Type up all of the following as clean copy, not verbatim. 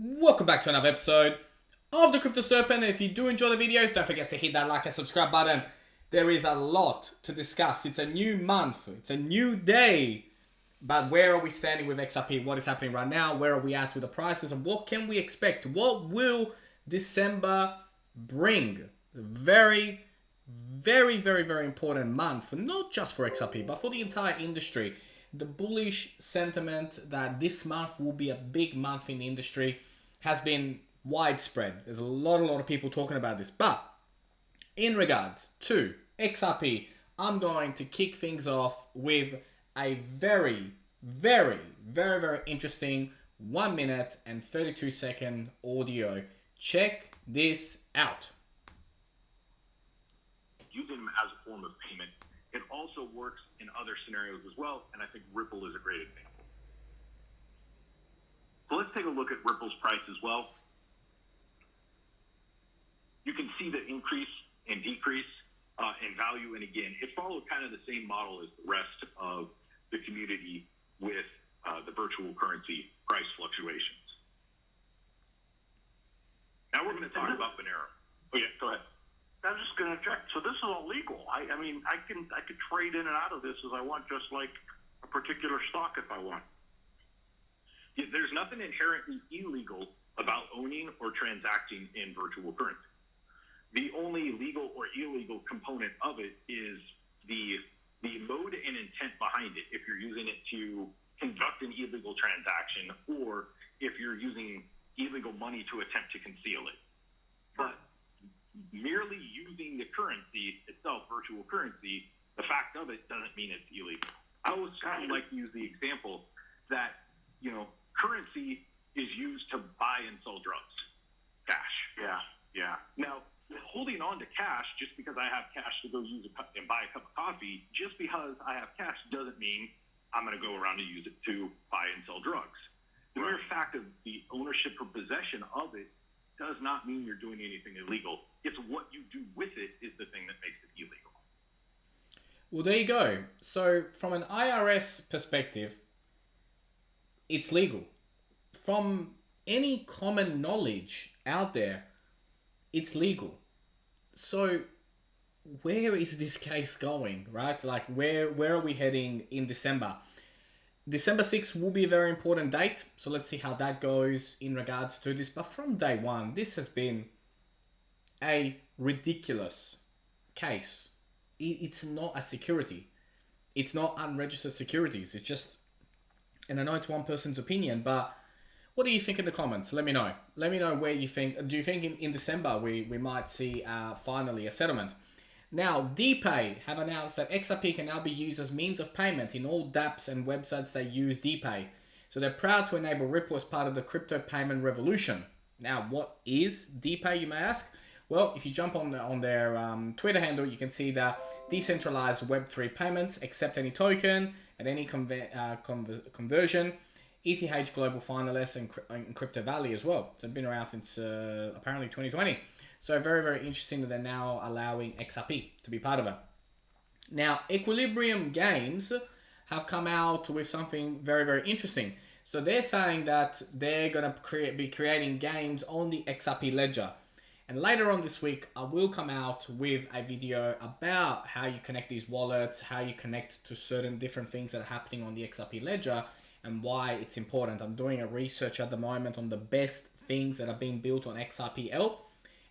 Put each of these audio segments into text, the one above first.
Welcome back to another episode of the Crypto Serpent. If you do enjoy the videos, don't forget to hit that like and subscribe button. There is a lot to discuss. It's a new month. It's a new day. But where are we standing with XRP? What is happening right now? Where are we at with the prices? And what can we expect? What will December bring? Very, very important month. Not just for XRP, but for the entire industry. The bullish sentiment that this month will be a big month in the industry has been widespread. There's a lot of people talking about this. But in regards to XRP, I'm going to kick things off with a very interesting 1 minute and 32 second audio. Check this out. Using them as a form of payment. It also works in other scenarios as well, and I think Ripple is a great example. So let's take a look at Ripple's price as well. You can see the increase and decrease in value, and again, it followed kind of the same model as the rest of the community with the virtual currency price fluctuations. Now we're going to talk about Monero. Oh yeah, go ahead. I'm just going to check. So this is all legal. I mean, I could trade in and out of this as I want, just like a particular stock if I want. Yeah, there's nothing inherently illegal about owning or transacting in virtual currency. The only legal or illegal component of it is the mode and intent behind it. If you're using it to conduct an illegal transaction, or if you're using illegal money to attempt to conceal it. But merely using the currency itself, virtual currency, the fact of it doesn't mean it's illegal. I always kind of like to use the example that, currency is used to buy and sell drugs. Cash. Yeah. Now, holding on to cash just because I have cash to go use and buy a cup of coffee, just because I have cash doesn't mean I'm going to go around and use it to buy and sell drugs. The mere fact of the ownership or possession of it does not mean you're doing anything illegal. It's what you do with it is the thing that makes it illegal. Well, there you go. So from an IRS perspective, it's legal. From any common knowledge out there, it's legal. So where is this case going, right? Like where are we heading in December? December 6th will be a very important date. So let's see how that goes in regards to this. But from day one, this has been a ridiculous case. It's not a security. It's not unregistered securities. It's just, and I know it's one person's opinion, but what do you think in the comments? Let me know. Let me know where you think. Do you think in December we might see finally a settlement? Now, DPay have announced that XRP can now be used as means of payment in all dApps and websites that use DPay. So they're proud to enable Ripple as part of the crypto payment revolution. Now, what is DPay, you may ask? Well, if you jump on their Twitter handle, you can see that decentralized Web3 payments accept any token at any conversion. ETH Global finalists and Crypto Valley as well. So it's been around since apparently 2020. So very interesting that they're now allowing XRP to be part of it. Now, Equilibrium Games have come out with something very interesting. So they're saying that they're going to be creating games on the XRP ledger. And later on this week, I will come out with a video about how you connect these wallets, how you connect to certain different things that are happening on the XRP ledger, and why it's important. I'm doing a research at the moment on the best things that are being built on XRPL,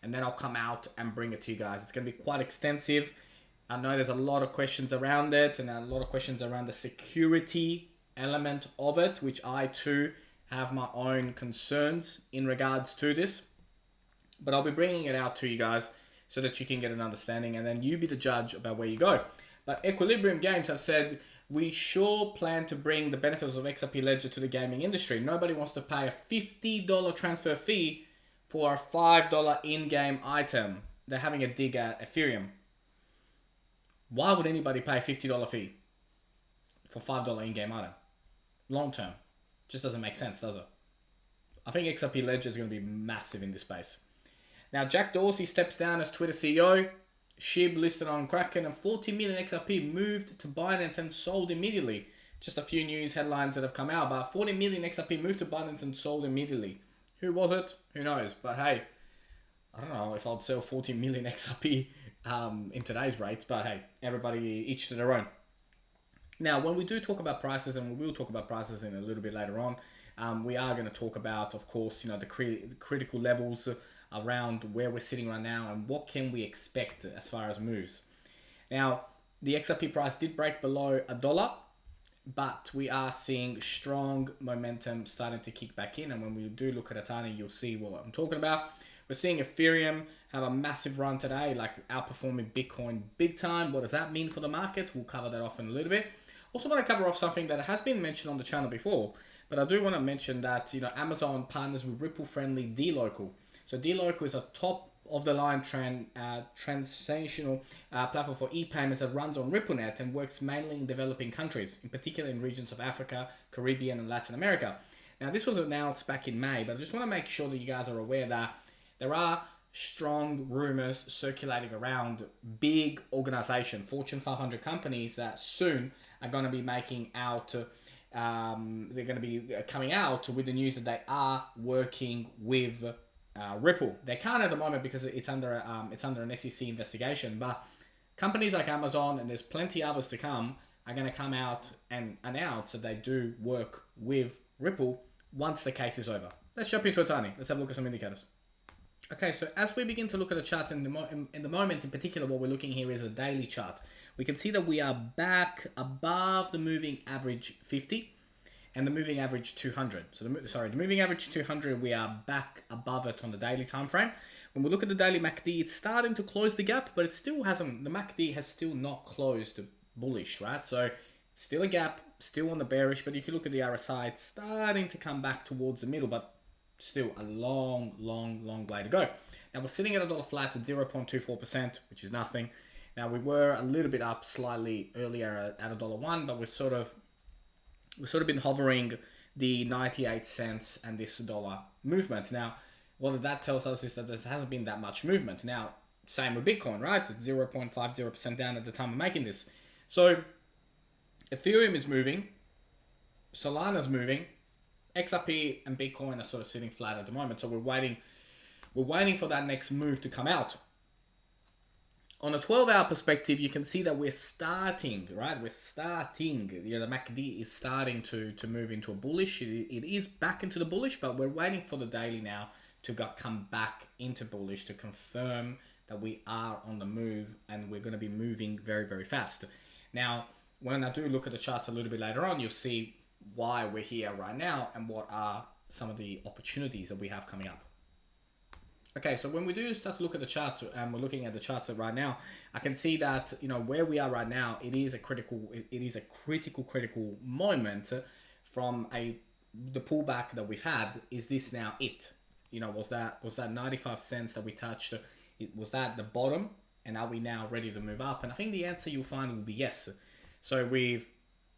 and then I'll come out and bring it to you guys. It's going to be quite extensive. I know there's a lot of questions around it, and a lot of questions around the security element of it, which I too have my own concerns in regards to this. But I'll be bringing it out to you guys so that you can get an understanding, and then you be the judge about where you go. But Equilibrium Games have said, we sure plan to bring the benefits of XRP Ledger to the gaming industry. Nobody wants to pay a $50 transfer fee for a $5 in-game item. They're having a dig at Ethereum. Why would anybody pay a $50 fee for $5 in-game item? Long term. Just doesn't make sense, does it? I think XRP Ledger is going to be massive in this space. Now, Jack Dorsey steps down as Twitter CEO. SHIB listed on Kraken, and 40 million XRP moved to Binance and sold immediately. Just a few news headlines that have come out, but 40 million XRP moved to Binance and sold immediately. Who was it? Who knows? But hey, I don't know if I'd sell 40 million XRP in today's rates, but hey, everybody each to their own. Now, when we do talk about prices, and we will talk about prices in a little bit later on, we are going to talk about, of course, the critical levels around where we're sitting right now and what can we expect as far as moves. Now, the XRP price did break below $1, but we are seeing strong momentum starting to kick back in. And when we do look at Atani, you'll see what I'm talking about. We're seeing Ethereum have a massive run today, like outperforming Bitcoin big time. What does that mean for the market? We'll cover that off in a little bit. Also want to cover off something that has been mentioned on the channel before, but I do want to mention that Amazon partners with Ripple-friendly dLocal. So dLocal is a top of the line transactional platform for e-payments that runs on RippleNet and works mainly in developing countries, in particular in regions of Africa, Caribbean, and Latin America. Now, this was announced back in May, but I just want to make sure that you guys are aware that there are strong rumors circulating around big organization, Fortune 500 companies that soon are going to be making out, they're going to be coming out with the news that they are working with Ripple. They can't at the moment because it's under an SEC investigation, but companies like Amazon, and there's plenty others to come, are going to come out and announce that they do work with Ripple once the case is over. Let's jump into Atani. Let's have a look at some indicators. Okay, so as we begin to look at the charts, in the moment in particular, what we're looking here is a daily chart. We can see that we are back above the moving average 50 and the moving average 200. So the moving average 200, we are back above it on the daily time frame. When we look at the daily MACD, it's starting to close the gap, but it still hasn't. The MACD has still not closed bullish, right? So still a gap, still on the bearish. But if you look at the RSI, it's starting to come back towards the middle, but still a long way to go. Now we're sitting at a dollar flat at 0.24%, which is nothing. Now we were a little bit up slightly earlier at $1, but we've sort of been hovering the 98 cents and this dollar movement. Now, what that tells us is that there hasn't been that much movement. Now, same with Bitcoin, right? It's 0.50% down at the time of making this. So Ethereum is moving, Solana's moving, XRP and Bitcoin are sort of sitting flat at the moment. So we're waiting for that next move to come out. On a 12-hour perspective, you can see that we're starting, right? The MACD is starting to move into a bullish. It is back into the bullish, but we're waiting for the daily now to come back into bullish to confirm that we are on the move and we're going to be moving very, very fast. Now, when I do look at the charts a little bit later on, you'll see why we're here right now and what are some of the opportunities that we have coming up. Okay, so when we do start to look at the charts, and we're looking at the charts right now, I can see that where we are right now, it is a critical moment from the pullback that we've had. Is this now it? Was that 95 cents that we touched? Was that the bottom? And are we now ready to move up? And I think the answer you'll find will be yes. So we've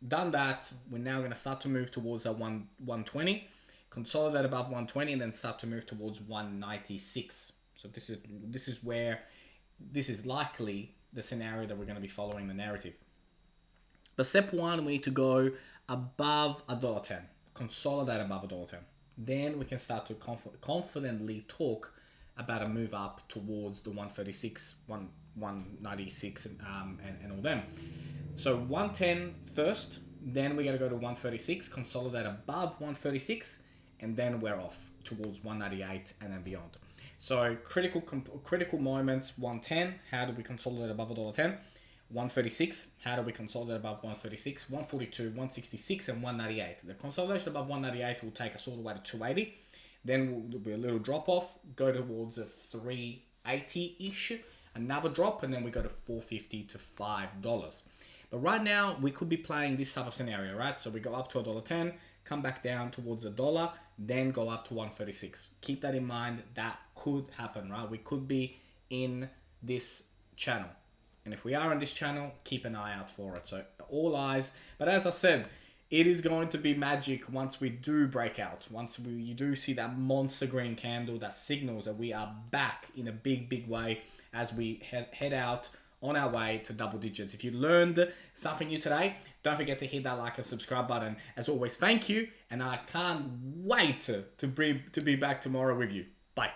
done that. We're now going to start to move towards that 120. Consolidate above 120 and then start to move towards 196. So this is likely the scenario that we're going to be following the narrative. But step one, we need to go above $1.10, consolidate above $1.10. Then we can start to confidently talk about a move up towards the 136, 196 and all them. So 110 first, then we got to go to 136, consolidate above 136, and then we're off towards 198 and then beyond. So critical moments, 110, how do we consolidate above $1.10? 136, how do we consolidate above 136? 142, 166, and 198. The consolidation above 198 will take us all the way to 280. Then there'll be a little drop off, go towards a 380-ish, another drop, and then we go to 450 to $5. But right now, we could be playing this type of scenario, right? So we go up to $1.10, come back down towards $1, then go up to 136. Keep that in mind. That could happen, right? We could be in this channel. And if we are in this channel, keep an eye out for it. So all eyes. But as I said, it is going to be magic once we do break out. Once you do see that monster green candle, that signals that we are back in a big way as we head out on our way to double digits. If you learned something new today, don't forget to hit that like and subscribe button. As always, thank you, and I can't wait to be back tomorrow with you. Bye.